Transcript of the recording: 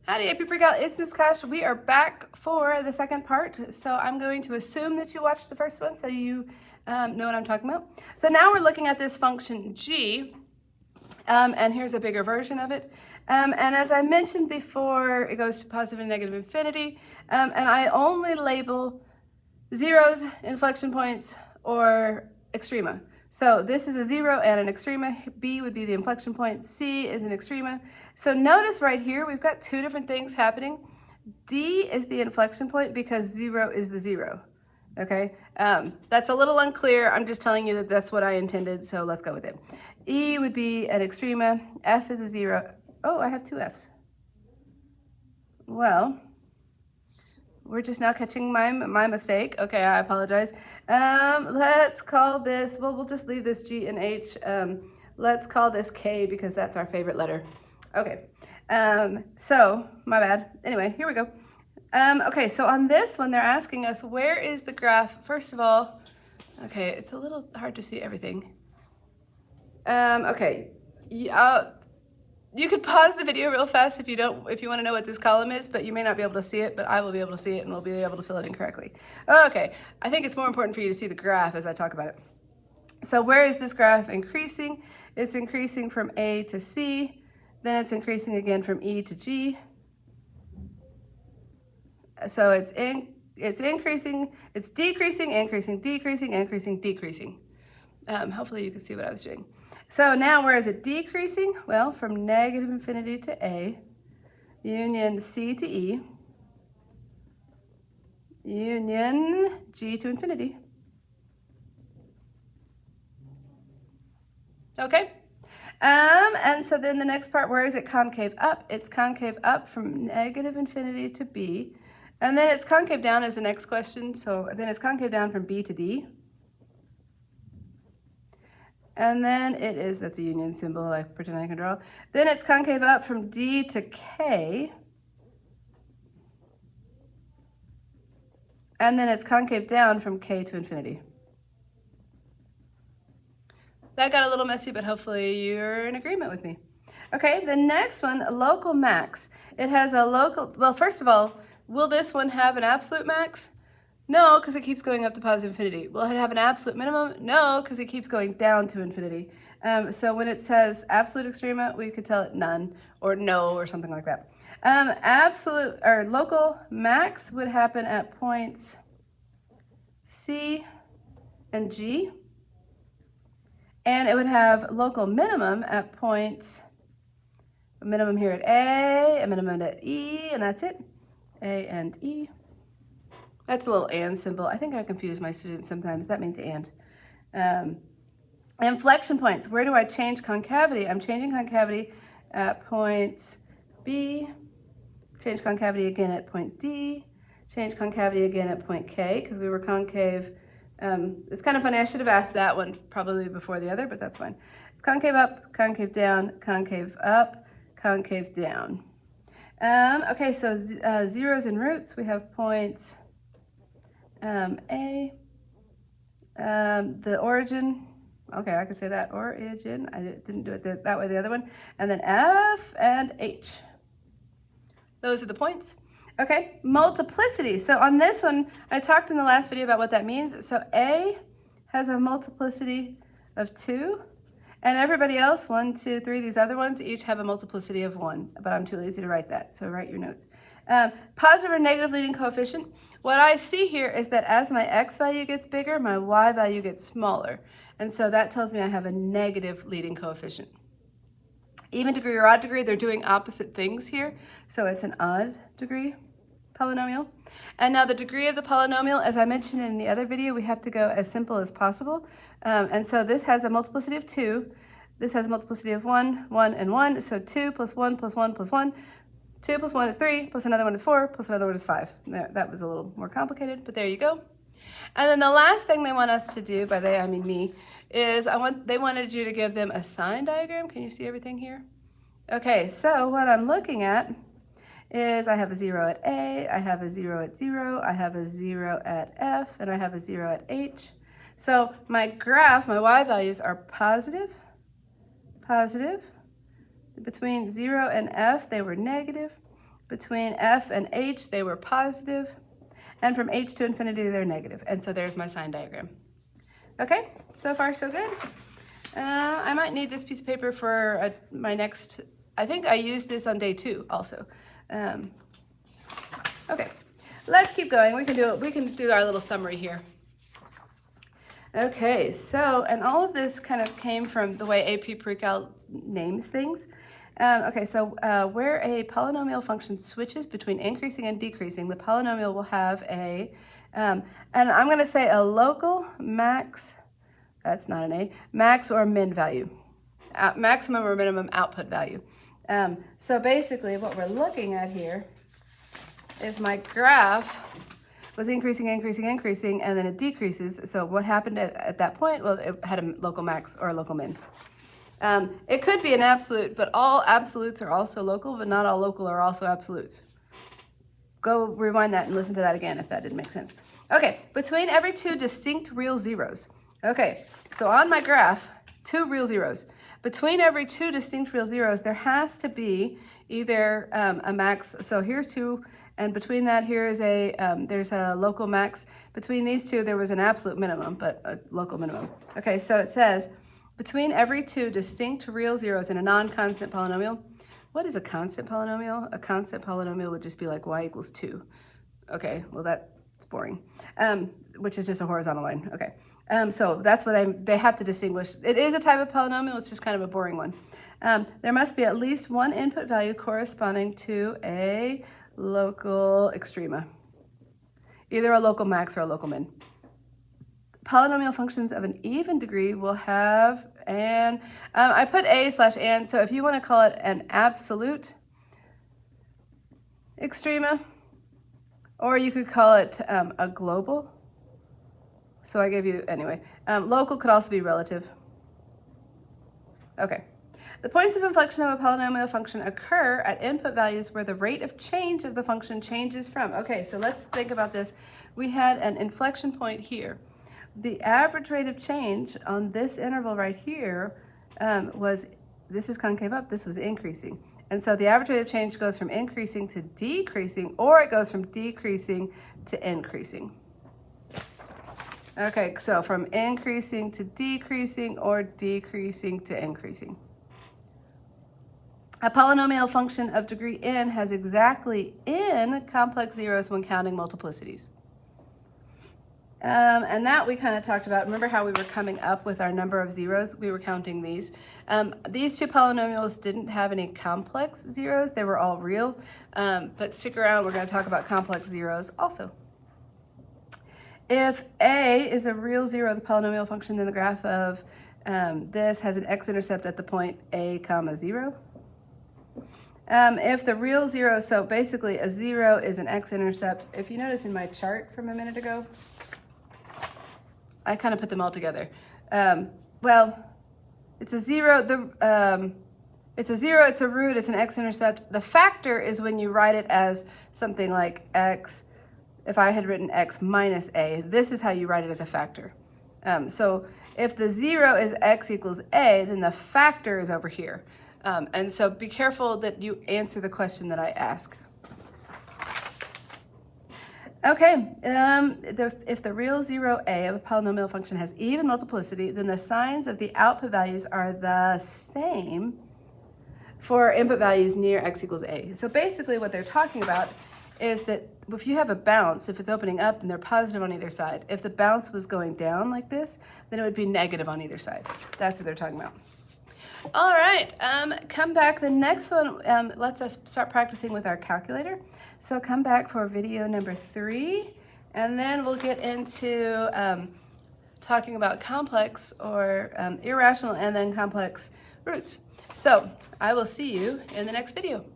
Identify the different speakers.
Speaker 1: Howdy, AP PreCal, it's Miss Kosh. We are back for the second part. So I'm going to assume that you watched the first one so you know what I'm talking about. So now we're looking at this function g, and here's a bigger version of it. And as I mentioned before, it goes to positive and negative infinity, and I only label zeros, inflection points, or extrema. So this is a 0 and an extrema. B would be the inflection point. C is an extrema. So notice right here, we've got two different things happening. D is the inflection point because 0 is the 0. Okay, that's a little unclear. I'm just telling you that that's what I intended, so let's go with it. E would be an extrema. F is a 0. Oh, I have two F's. Well, we're just now catching my mistake. Okay, I apologize. Let's call this, well, we'll just leave this G and H. Let's call this K because that's our favorite letter. Okay, so my bad. Anyway, here we go. Okay, so on this one, they're asking us, where is the graph? First of all, okay, it's a little hard to see everything. Okay, you could pause the video real fast if you want to know what this column is, but you may not be able to see it, but I will be able to see it and we'll be able to fill it in correctly. Okay, I think it's more important for you to see the graph as I talk about it. So where is this graph increasing? It's increasing from A to C, then it's increasing again from E to G. So it's increasing, it's decreasing, increasing, decreasing, increasing, decreasing. Hopefully you can see what I was doing. So now where is it decreasing? Well, from negative infinity to A, union C to E, union G to infinity. Okay? And so then the next part, where is it concave up? It's concave up from negative infinity to B. And then it's concave down as the next question. So then it's concave down from B to D. And then it is, that's a union symbol, I pretend I can draw. Then it's concave up from D to K. And then it's concave down from K to infinity. That got a little messy, but hopefully you're in agreement with me. Okay, the next one, local max. It has a local, well, first of all, will this one have an absolute max? No, because it keeps going up to positive infinity. Will it have an absolute minimum? No, because it keeps going down to infinity. So when it says absolute extrema, we could tell it none or no or something like that. Absolute or local max would happen at points C and G. And it would have local minimum at points, a minimum here at A, a minimum at E, and that's it. A and E. That's a little and symbol. I think I confuse my students sometimes. That means and. Inflection points. Where do I change concavity? I'm changing concavity at points B. Change concavity again at point D. Change concavity again at point K because we were concave. It's kind of funny. I should have asked that one probably before the other, but that's fine. It's concave up, concave down, concave up, concave down. Okay, so zeros and roots. We have points A, the origin, okay, I could say that, origin, I didn't do it that way, the other one, and then F and H. Those are the points. Okay, multiplicity. So on this one, I talked in the last video about what that means. So A has a multiplicity of 2, and everybody else, 1, 2, 3, these other ones, each have a multiplicity of 1, but I'm too lazy to write that, so write your notes. Positive or negative leading coefficient. What I see here is that as my x value gets bigger, my y value gets smaller. And so that tells me I have a negative leading coefficient. Even degree or odd degree, they're doing opposite things here. So it's an odd degree polynomial. And now the degree of the polynomial, as I mentioned in the other video, we have to go as simple as possible. And so this has a multiplicity of 2. This has a multiplicity of 1, 1, and 1. So 2 plus 1 plus 1 plus 1. 2 plus 1 is 3, plus another one is 4, plus another one is 5. That was a little more complicated, but there you go. And then the last thing they want us to do, by they I mean me, is they wanted you to give them a sign diagram. Can you see everything here? Okay, so what I'm looking at is I have a 0 at A, I have a 0 at 0, I have a 0 at F, and I have a 0 at H. So my graph, my y values are positive, positive. Between 0 and F, they were negative. Between f and h, they were positive, and from h to infinity, they're negative. And so there's my sign diagram. Okay, so far so good. I might need this piece of paper for my next, I think I used this on day 2 also. Okay, let's keep going. We can do our little summary here. Okay, so, and all of this kind of came from the way AP PreCal names things. Okay, so where a polynomial function switches between increasing and decreasing, the polynomial will have a, and I'm going to say a local max, that's not an A, max or min value, maximum or minimum output value. So basically what we're looking at here is my graph was increasing, and then it decreases. So what happened at that point? Well, it had a local max or a local min. It could be an absolute, but all absolutes are also local, but not all local are also absolutes. Go rewind that and listen to that again if that didn't make sense. Okay, between every 2 distinct real zeros. Okay, so on my graph, 2 real zeros. Between every 2 distinct real zeros, there has to be either a max. So here's 2, and between that here is there's a local max. Between these 2, there was an absolute minimum, but a local minimum. Okay, so it says, between every 2 distinct real zeros in a non-constant polynomial. What is a constant polynomial? A constant polynomial would just be like y equals 2. Okay, well that's boring, which is just a horizontal line. Okay. So that's what they have to distinguish. It is a type of polynomial, it's just kind of a boring one. There must be at least one input value corresponding to a local extrema, either a local max or a local min. Polynomial functions of an even degree will have an, I put a/and, so if you want to call it an absolute extrema, or you could call it a global. So I gave you, anyway, local could also be relative. Okay. The points of inflection of a polynomial function occur at input values where the rate of change of the function changes from. Okay, so let's think about this. We had an inflection point here. The average rate of change on this interval right here this is concave up, this was increasing. And so the average rate of change goes from increasing to decreasing, or it goes from decreasing to increasing. Okay, so from increasing to decreasing or decreasing to increasing. A polynomial function of degree n has exactly n complex zeros when counting multiplicities. And that we kind of talked about. Remember how we were coming up with our number of zeros? We were counting these. These 2 polynomials didn't have any complex zeros. They were all real. But stick around, we're going to talk about complex zeros also. If a is a real zero, the polynomial function in the graph of this has an x-intercept at the point a comma 0. If the real zero, so basically a 0 is an x-intercept. If you notice in my chart from a minute ago, I kind of put them all together. Well, it's a 0, it's a 0, it's a root, it's an x-intercept. The factor is when you write it as something like x. If I had written x minus a, this is how you write it as a factor. So if the 0 is x equals a, then the factor is over here. And so be careful that you answer the question that I ask. Okay, if the real 0a of a polynomial function has even multiplicity, then the signs of the output values are the same for input values near x equals a. So basically what they're talking about is that if you have a bounce, if it's opening up, then they're positive on either side. If the bounce was going down like this, then it would be negative on either side. That's what they're talking about. All right, come back. The next one lets us start practicing with our calculator. So come back for video number 3, and then we'll get into talking about complex or irrational and then complex roots. So I will see you in the next video.